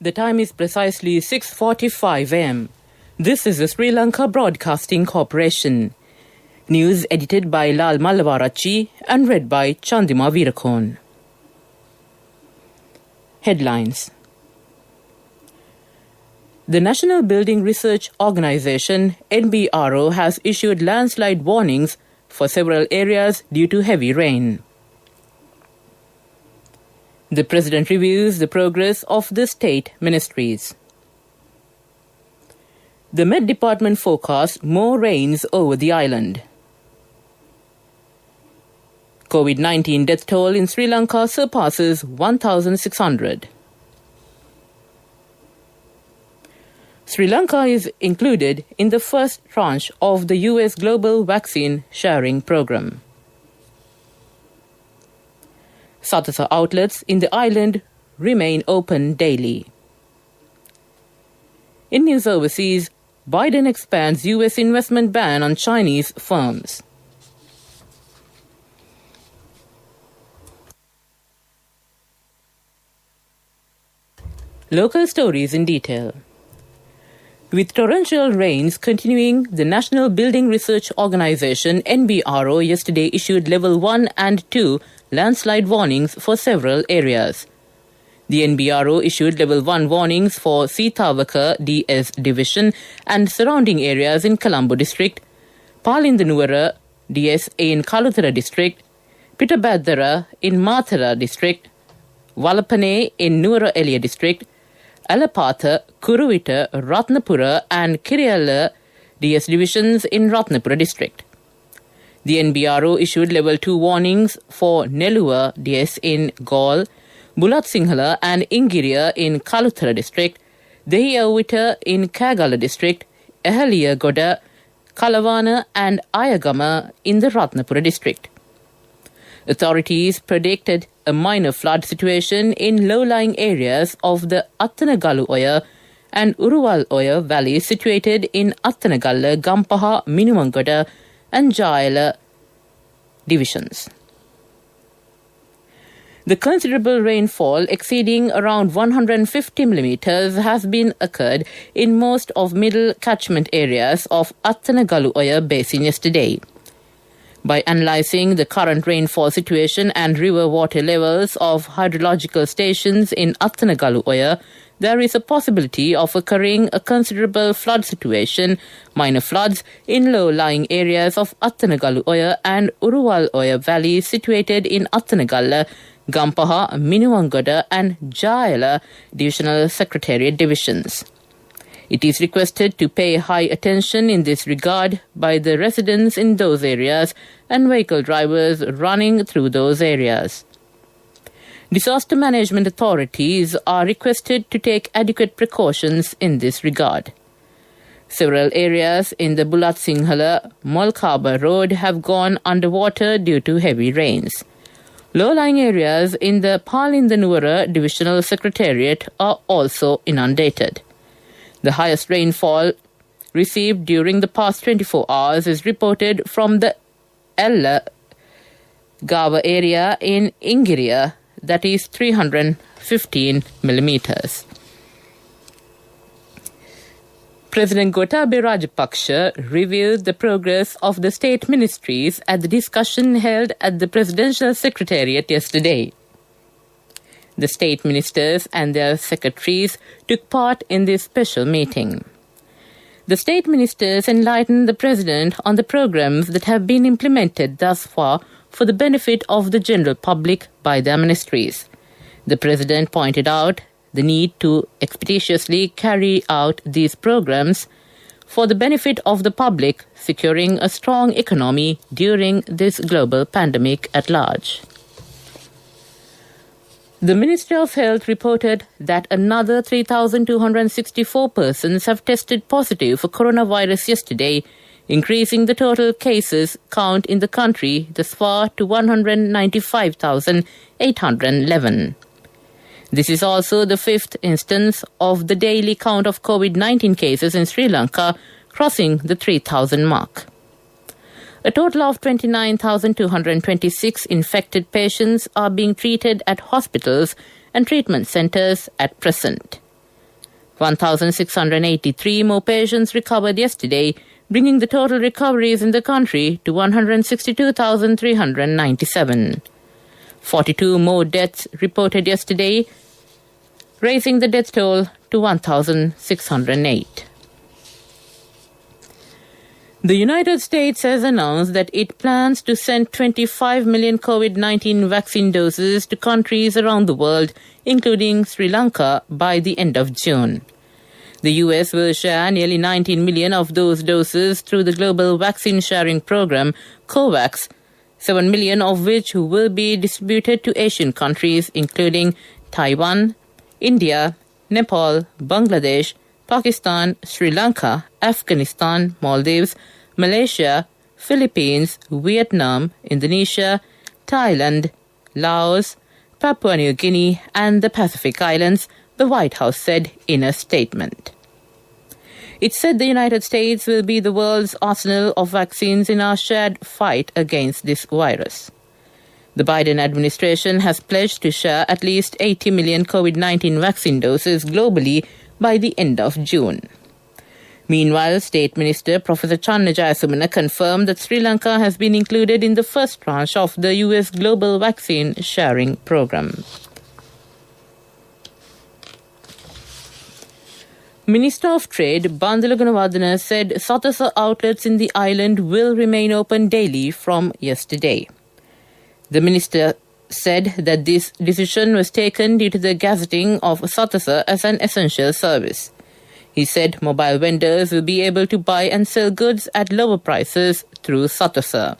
The time is precisely 6:45 am. This is the Sri Lanka Broadcasting Corporation. News edited by Lal Mallavarachi and read by Chandima Veerakorn. Headlines. The National Building Research Organisation, NBRO, has issued landslide warnings for several areas due to heavy rain. The President reviews the progress of the state ministries. The Met Department forecasts more rains over the island. COVID-19 death toll in Sri Lanka surpasses 1,600. Sri Lanka is included in the first tranche of the US Global Vaccine Sharing Program. Satasa outlets in the island remain open daily. In news overseas, Biden expands US investment ban on Chinese firms. Local stories in detail. With torrential rains continuing, the National Building Research Organisation NBRO yesterday issued Level 1 and 2 landslide warnings for several areas. The NBRO issued Level 1 warnings for Sitawaka DS Division and surrounding areas in Colombo District, Palindanuwara DS in Kaluthara District, Pitabadara in Mathara District, Walapane in Nuwara Elia District, Alapatha, Kuruvita, Ratnapura and Kiriyala DS divisions in Ratnapura district. The NBRO issued Level 2 warnings for Nelluwa DS in Gaul, Bulat Sinhala and Ingiriya in Kaluthara district, Dehiyawita in Kagala district, Ehaliya Goda, Kalawana and Ayagama in the Ratnapura district. Authorities predicted a minor flood situation in low-lying areas of the Attanagalu Oya and Uruwal Oya valleys situated in Attanagalla, Gampaha, Minuwangoda and Jayala divisions. The considerable rainfall exceeding around 150 millimeters has been occurred in most of middle catchment areas of Attanagalu Oya basin yesterday. By analysing the current rainfall situation and river water levels of hydrological stations in Attanagalu Oya, there is a possibility of occurring a considerable flood situation, minor floods, in low-lying areas of Attanagalu Oya and Uruwal Oya valleys situated in Attanagalla, Gampaha, Minuwangoda and Jayala Divisional Secretariat divisions. It is requested to pay high attention in this regard by the residents in those areas and vehicle drivers running through those areas. Disaster management authorities are requested to take adequate precautions in this regard. Several areas in the Bulat Sinhala Molkaba Road have gone underwater due to heavy rains. Low-lying areas in the Palindanuwara Divisional Secretariat are also inundated. The highest rainfall received during the past 24 hours is reported from the Ella Gava area in Ingiriya, that is 315 millimeters. President Gotabaya Rajapaksa reviewed the progress of the state ministries at the discussion held at the Presidential Secretariat yesterday. The state ministers and their secretaries took part in this special meeting. The state ministers enlightened the President on the programs that have been implemented thus far for the benefit of the general public by their ministries. The President pointed out the need to expeditiously carry out these programs for the benefit of the public, securing a strong economy during this global pandemic at large. The Ministry of Health reported that another 3,264 persons have tested positive for coronavirus yesterday, increasing the total cases count in the country thus far to 195,811. This is also the fifth instance of the daily count of COVID-19 cases in Sri Lanka crossing the 3,000 mark. A total of 29,226 infected patients are being treated at hospitals and treatment centers at present. 1,683 more patients recovered yesterday, bringing the total recoveries in the country to 162,397. 42 more deaths reported yesterday, raising the death toll to 1,608. The United States has announced that it plans to send 25 million COVID-19 vaccine doses to countries around the world, including Sri Lanka, by the end of June. The US will share nearly 19 million of those doses through the Global Vaccine Sharing Program, COVAX, 7 million of which will be distributed to Asian countries, including Taiwan, India, Nepal, Bangladesh, Pakistan, Sri Lanka, Afghanistan, Maldives, Malaysia, Philippines, Vietnam, Indonesia, Thailand, Laos, Papua New Guinea, and the Pacific Islands, the White House said in a statement. It said the United States will be the world's arsenal of vaccines in our shared fight against this virus. The Biden administration has pledged to share at least 80 million COVID-19 vaccine doses globally by the end of June. Meanwhile, State Minister Professor Channa Jayasumana confirmed that Sri Lanka has been included in the first tranche of the US Global Vaccine Sharing Program. Minister of Trade Bandula Gunawardena said Satasa outlets in the island will remain open daily from yesterday. The minister said that this decision was taken due to the gazetting of Satasa as an essential service. He said mobile vendors will be able to buy and sell goods at lower prices through Satasa.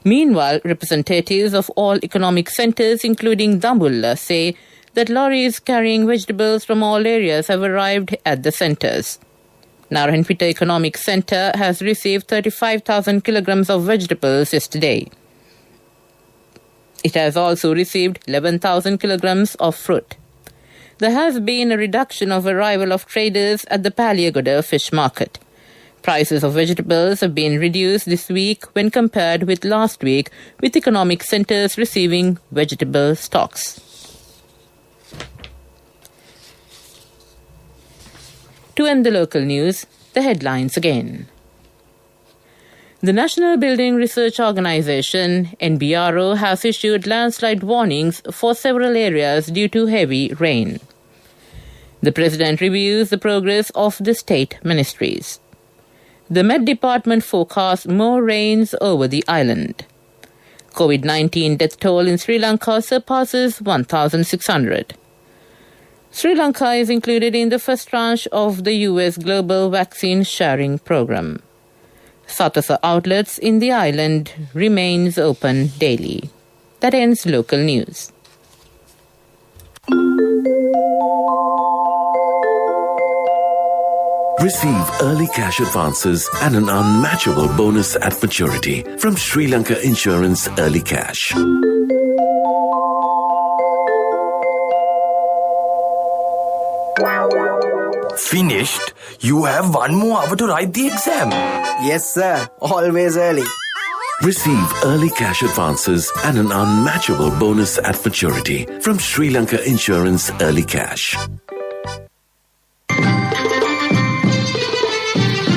Meanwhile, representatives of all economic centres, including Dambulla, say that lorries carrying vegetables from all areas have arrived at the centres. Narayanpeta Economic Centre has received 35,000 kilograms of vegetables yesterday. It has also received 11,000 kilograms of fruit. There has been a reduction of arrival of traders at the Paliagoda fish market. Prices of vegetables have been reduced this week when compared with last week, with economic centres receiving vegetable stocks. To end the local news, the headlines again. The National Building Research Organisation, NBRO, has issued landslide warnings for several areas due to heavy rain. The President reviews the progress of the state ministries. The Met Department forecasts more rains over the island. COVID-19 death toll in Sri Lanka surpasses 1,600. Sri Lanka is included in the first tranche of the US Global Vaccine Sharing Program. Satasa outlets in the island remains open daily. That ends local news. Receive early cash advances and an unmatchable bonus at maturity from Sri Lanka Insurance Early Cash. Finished? You have 1 more hour to write the exam. Yes, sir. Always early. Receive early cash advances and an unmatchable bonus at maturity from Sri Lanka Insurance Early Cash.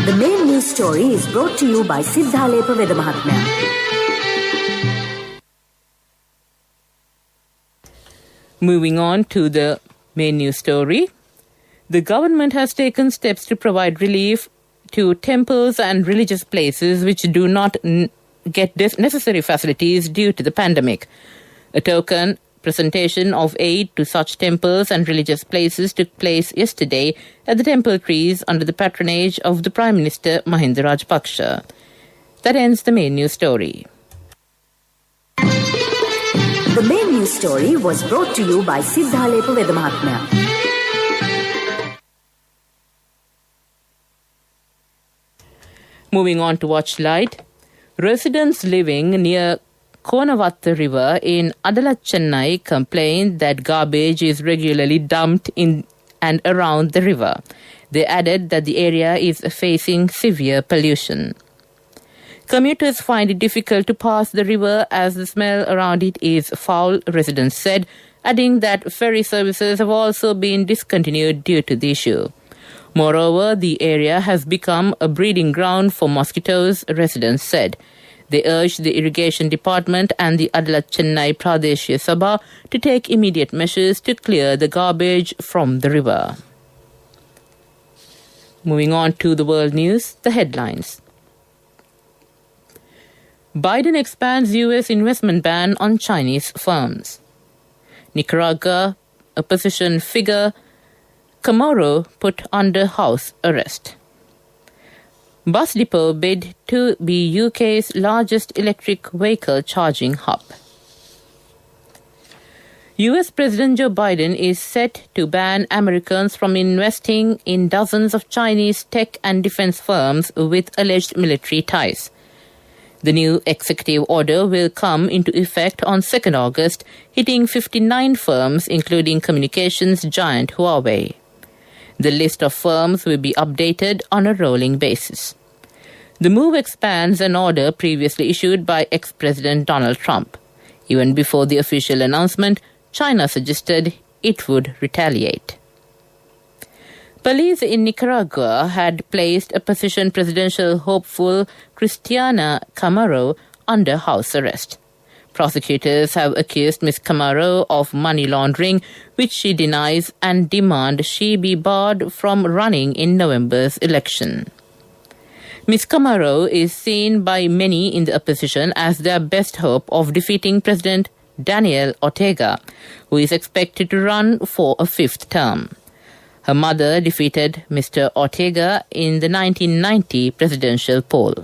The main news story is brought to you by Siddhalepa Veda Mahatmya. Moving on to the main news story. The government has taken steps to provide relief to temples and religious places which do not get necessary facilities due to the pandemic. A token presentation of aid to such temples and religious places took place yesterday at the temple trees under the patronage of the Prime Minister Mahinda Rajapaksa. That ends the main news story. The main news story was brought to you by Siddhalepa Veda Mahatmya. Moving on to Watch Light. Residents living near Konavatta River in Adala, Chennai complained that garbage is regularly dumped in and around the river. They added that the area is facing severe pollution. Commuters find it difficult to pass the river as the smell around it is foul, residents said, adding that ferry services have also been discontinued due to the issue. Moreover, the area has become a breeding ground for mosquitoes, residents said. They urged the Irrigation Department and the Adalat Chennai Pradeshya Sabha to take immediate measures to clear the garbage from the river. Moving on to the world news, the headlines. Biden expands U.S. investment ban on Chinese firms. Nicaragua opposition figure Camaro put under house arrest. Bus depot bid to be UK's largest electric vehicle charging hub. US President Joe Biden is set to ban Americans from investing in dozens of Chinese tech and defense firms with alleged military ties. The new executive order will come into effect on 2nd August, hitting 59 firms, including communications giant Huawei. The list of firms will be updated on a rolling basis. The move expands an order previously issued by ex-President Donald Trump. Even before the official announcement, China suggested it would retaliate. Police in Nicaragua had placed opposition presidential hopeful Christiana Camaro under house arrest. Prosecutors have accused Ms. Camaro of money laundering, which she denies, and demand she be barred from running in November's election. Ms. Camaro is seen by many in the opposition as their best hope of defeating President Daniel Ortega, who is expected to run for a 5th term. Her mother defeated Mr. Ortega in the 1990 presidential poll.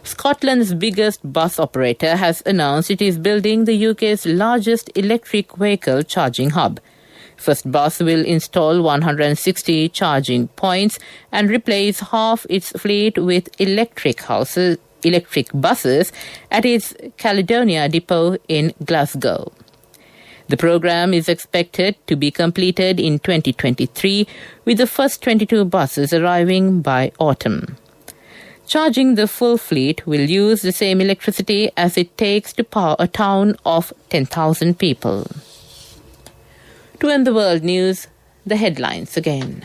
Scotland's biggest bus operator has announced it is building the UK's largest electric vehicle charging hub. First Bus will install 160 charging points and replace half its fleet with electric buses at its Caledonia depot in Glasgow. The program is expected to be completed in 2023, with the first 22 buses arriving by autumn. Charging the full fleet will use the same electricity as it takes to power a town of 10,000 people. To end the world news, the headlines again.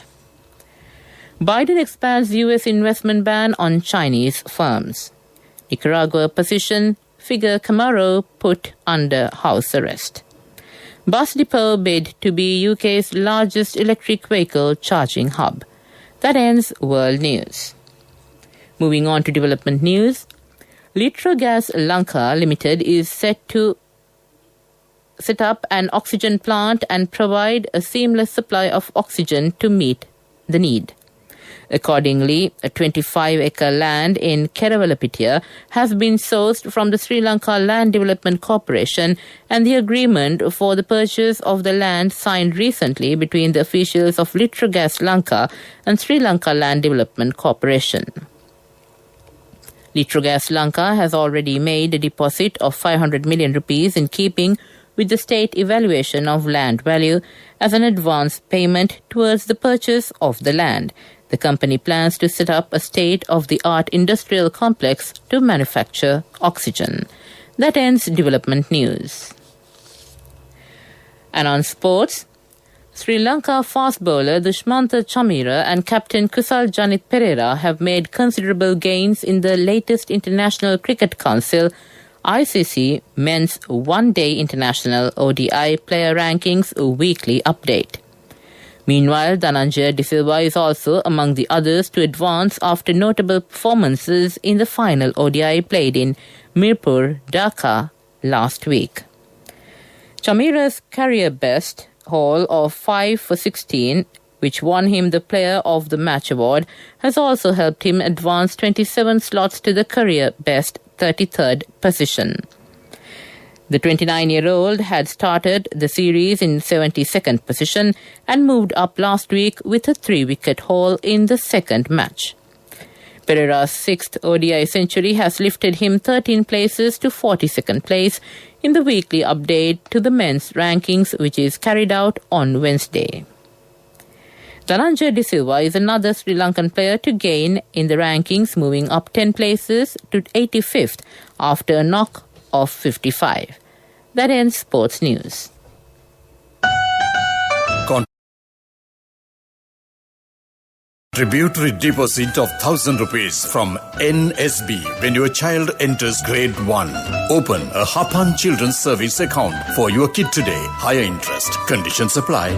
Biden expands U.S. investment ban on Chinese firms. Nicaragua opposition figure Camaro put under house arrest. Bus depot bid to be UK's largest electric vehicle charging hub. That ends world news. Moving on to development news. Litrogas Lanka Limited is set to set up an oxygen plant and provide a seamless supply of oxygen to meet the need. Accordingly, a 25-acre land in Keravalapitia has been sourced from the Sri Lanka Land Development Corporation, and the agreement for the purchase of the land signed recently between the officials of Litrogas Lanka and Sri Lanka Land Development Corporation. Litrogas Lanka has already made a deposit of 500 million rupees in keeping with the state evaluation of land value as an advance payment towards the purchase of the land. The company plans to set up a state-of-the-art industrial complex to manufacture oxygen. That ends development news. And on sports, Sri Lanka fast bowler Dushmantha Chameera and captain Kusal Janit Pereira have made considerable gains in the latest International Cricket Council ICC Men's One-Day International ODI Player Rankings weekly update. Meanwhile, Dhananjaya De Silva is also among the others to advance after notable performances in the final ODI played in Mirpur, Dhaka last week. Chameera's career best haul of 5 for 16, which won him the Player of the Match award, has also helped him advance 27 slots to the career best 33rd position. The 29-year-old had started the series in 72nd position and moved up last week with a 3-wicket haul in the second match. Pereira's 6th ODI century has lifted him 13 places to 42nd place in the weekly update to the men's rankings, which is carried out on Wednesday. Dhananjay De Silva is another Sri Lankan player to gain in the rankings, moving up 10 places to 85th after a knock of 55. That ends sports news. Contributory deposit of 1,000 rupees from NSB when your child enters grade 1. Open a Hapan Children's Service account for your kid today. Higher interest. Conditions apply.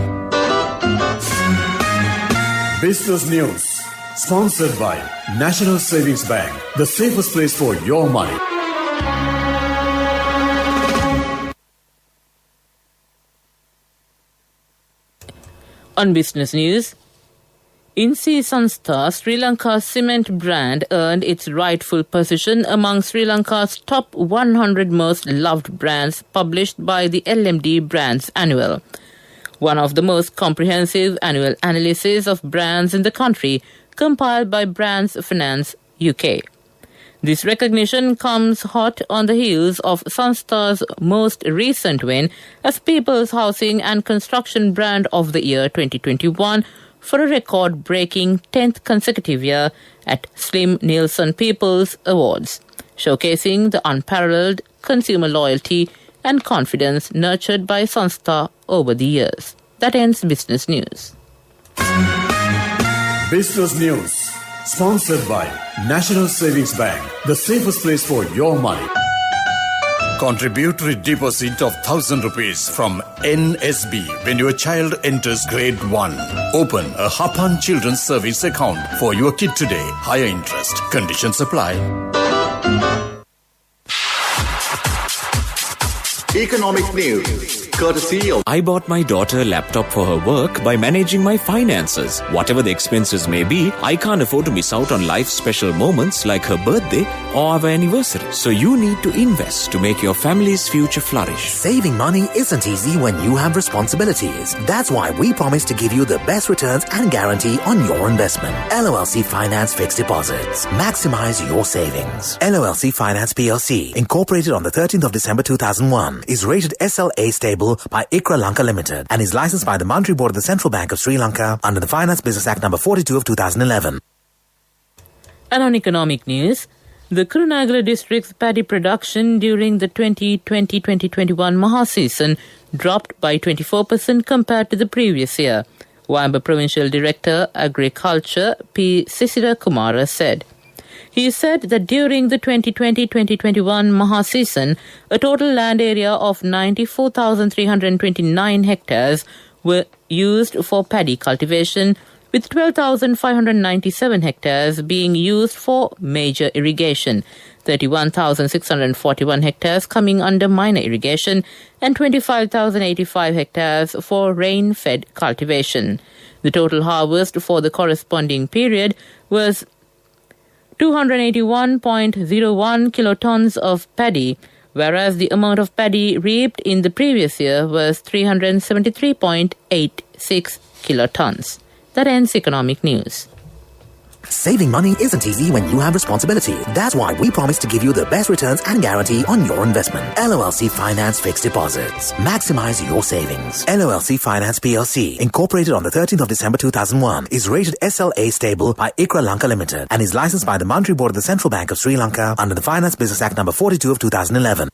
Business News. Sponsored by National Savings Bank. The safest place for your money. On business news, Insi Sanstha, Sri Lanka's cement brand, earned its rightful position among Sri Lanka's top 100 most loved brands published by the LMD Brands Annual, one of the most comprehensive annual analyses of brands in the country, compiled by Brands Finance UK. This recognition comes hot on the heels of Sanstha's most recent win as People's Housing and Construction Brand of the Year 2021 for a record-breaking 10th consecutive year at Slim Nielsen People's Awards, showcasing the unparalleled consumer loyalty and confidence nurtured by Sanstha over the years. That ends business news. Business News. Sponsored by National Savings Bank. The safest place for your money. Contributory deposit of 1,000 rupees from NSB when your child enters grade 1. Open a Hapan Children's Service account for your kid today. Higher interest. Conditions apply. Economic news, courtesy of... I bought my daughter a laptop for her work by managing my finances. Whatever the expenses may be, I can't afford to miss out on life's special moments like her birthday or our anniversary. So you need to invest to make your family's future flourish. Saving money isn't easy when you have responsibilities. That's why we promise to give you the best returns and guarantee on your investment. LOLC Finance Fixed Deposits. Maximize your savings. LOLC Finance PLC, incorporated on the 13th of December 2001, is rated SLA stable by ICRA Lanka Limited and is licensed by the Monetary Board of the Central Bank of Sri Lanka under the Finance Business Act number 42 of 2011. And on economic news, the Kurunagala district's paddy production during the 2020-2021 Maha season dropped by 24% compared to the previous year, Wamba Provincial Director Agriculture P. Sisira Kumara said. He said that during the 2020-2021 Maha season, a total land area of 94,329 hectares were used for paddy cultivation, with 12,597 hectares being used for major irrigation, 31,641 hectares coming under minor irrigation, and 25,085 hectares for rain-fed cultivation. The total harvest for the corresponding period was 281.01 kilotons of paddy, whereas the amount of paddy reaped in the previous year was 373.86 kilotons. That ends economic news. Saving money isn't easy when you have responsibility. That's why we promise to give you the best returns and guarantee on your investment. LOLC Finance Fixed Deposits. Maximize your savings. LOLC Finance PLC, incorporated on the 13th of December 2001, is rated SLA stable by ICRA Lanka Limited and is licensed by the Monetary Board of the Central Bank of Sri Lanka under the Finance Business Act number 42 of 2011.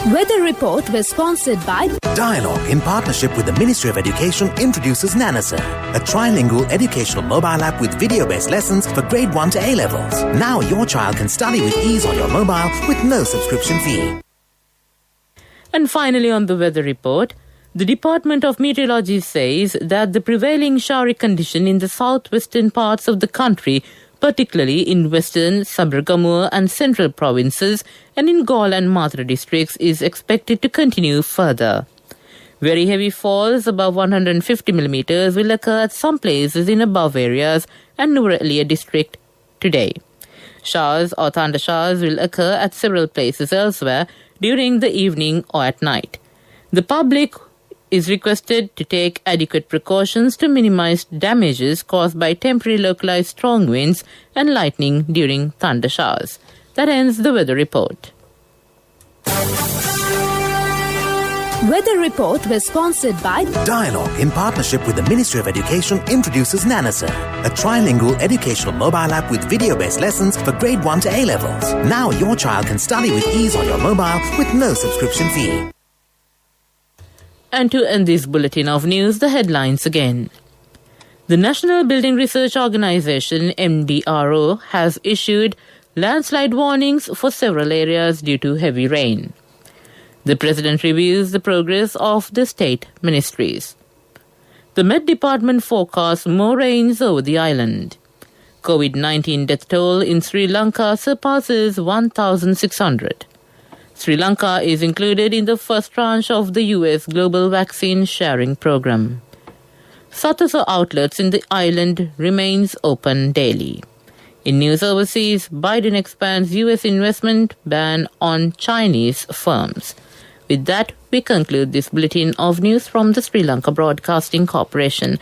Weather report was sponsored by Dialogue, in partnership with the Ministry of Education, introduces Nanasa, a trilingual educational mobile app with video-based lessons for grade 1 to A levels. Now your child can study with ease on your mobile with no subscription fee. And finally, on the weather report, the Department of Meteorology says that the prevailing showery condition in the southwestern parts of the country, particularly in western, Sabaragamuwa and central provinces and in Galle and Mathura districts, is expected to continue further. Very heavy falls above 150 millimeters will occur at some places in above areas and Nuwara district today. Showers or thunder showers will occur at several places elsewhere during the evening or at night. The public is requested to take adequate precautions to minimize damages caused by temporary localized strong winds and lightning during thunder showers. That ends the weather report. Weather report was sponsored by Dialogue, in partnership with the Ministry of Education, introduces Nanasa, a trilingual educational mobile app with video-based lessons for grade 1 to A-levels. Now your child can study with ease on your mobile with no subscription fee. And to end this bulletin of news, the headlines again. The National Building Research Organization, NBRO, has issued landslide warnings for several areas due to heavy rain. The President reviews the progress of the state ministries. The Met Department forecasts more rains over the island. COVID-19 death toll in Sri Lanka surpasses 1,600. Sri Lanka is included in the first tranche of the US Global Vaccine Sharing Program. Satasa outlets in the island remains open daily. In news overseas, Biden expands US investment ban on Chinese firms. With that, we conclude this bulletin of news from the Sri Lanka Broadcasting Corporation.